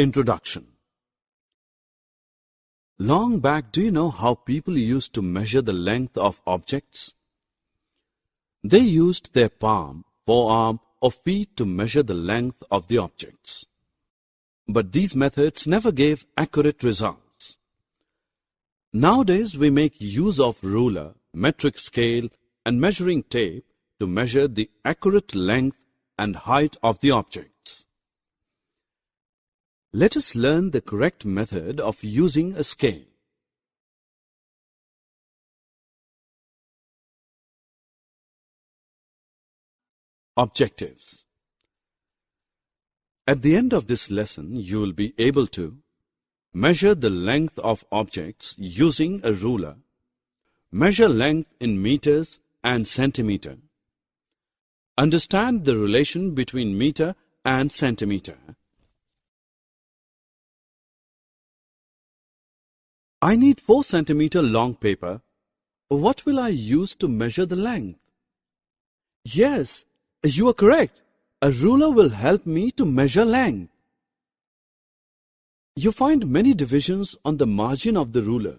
Introduction. Long back, do you know how people used to measure the length of objects? They used their palm, forearm, or feet to measure the length of the objects. But these methods never gave accurate results. Nowadays, we make use of ruler, metric scale, and measuring tape to measure the accurate length and height of the objects. Let us learn the correct method of using a scale. Objectives. At the end of this lesson, you will be able to measure the length of objects using a ruler, measure length in meters and centimeter, understand the relation between meter and centimeter. I need 4 centimeter long paper. What will I use to measure the length? Yes, you are correct. A ruler will help me to measure length. You find many divisions on the margin of the ruler.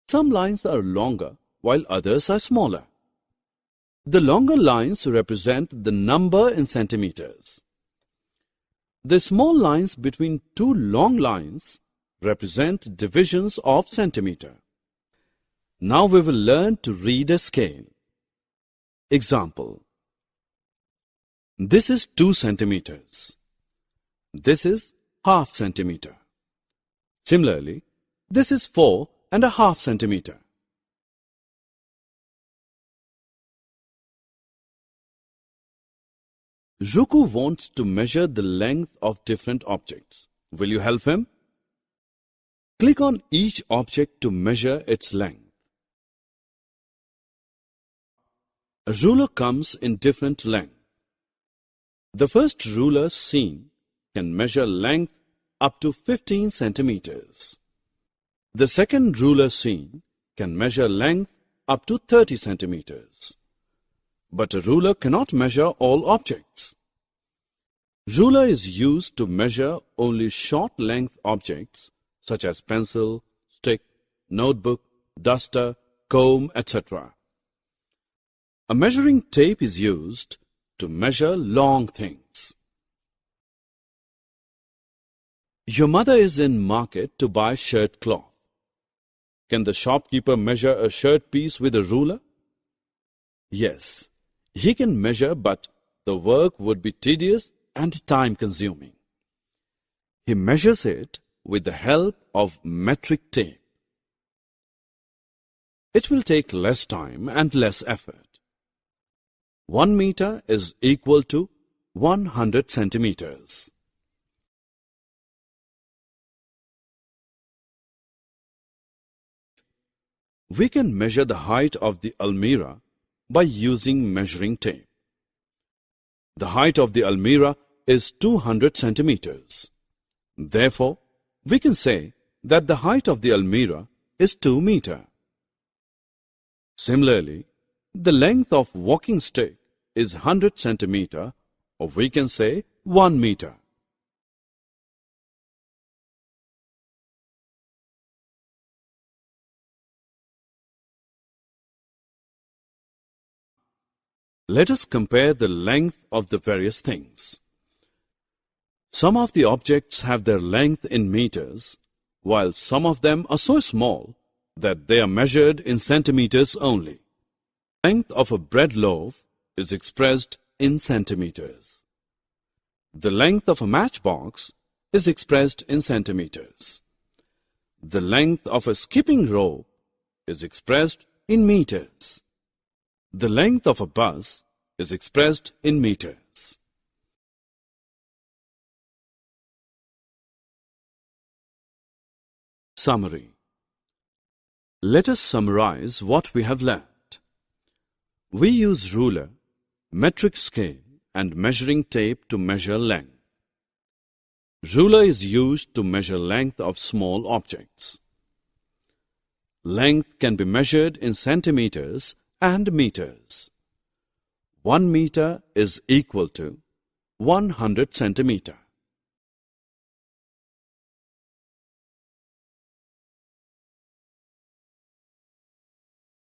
Some lines are longer while others are smaller. The longer lines represent the number in centimeters. The small lines between two long lines represent divisions of centimeter. Now we will learn to read a scale. Example. This is 2 centimeters. This is half centimeter. Similarly, this is 4.5 centimeter. Ruku wants to measure the length of different objects. Will you help him? Click on each object to measure its length. A ruler comes in different lengths. The first ruler seen can measure length up to 15 centimeters. The second ruler seen can measure length up to 30 centimeters. But a ruler cannot measure all objects. Ruler is used to measure only short length objects such as pencil, stick, notebook, duster, comb, etc. A measuring tape is used to measure long things. Your mother is in market to buy shirt cloth. Can the shopkeeper measure a shirt piece with a ruler? Yes, he can measure, but the work would be tedious and time-consuming. He measures it with the help of metric tape. It will take less time and less effort. 1 meter is equal to 100 centimeters. We can measure the height of the almirah by using measuring tape. The height of the almirah is 200 centimeters. Therefore, we can say that the height of the almirah is 2 meters. Similarly, the length of walking stick is 100 centimeters, or we can say 1 meter. Let us compare the length of the various things. Some of the objects have their length in meters, while some of them are so small that they are measured in centimeters only. The length of a bread loaf is expressed in centimeters. The length of a matchbox is expressed in centimeters. The length of a skipping rope is expressed in meters. The length of a bus is expressed in meters. Summary. Let us summarize what we have learned. We use ruler, metric scale, and measuring tape to measure length. Ruler is used to measure length of small objects. Length can be measured in centimeters and meters. 1 meter is equal to 100 centimeters.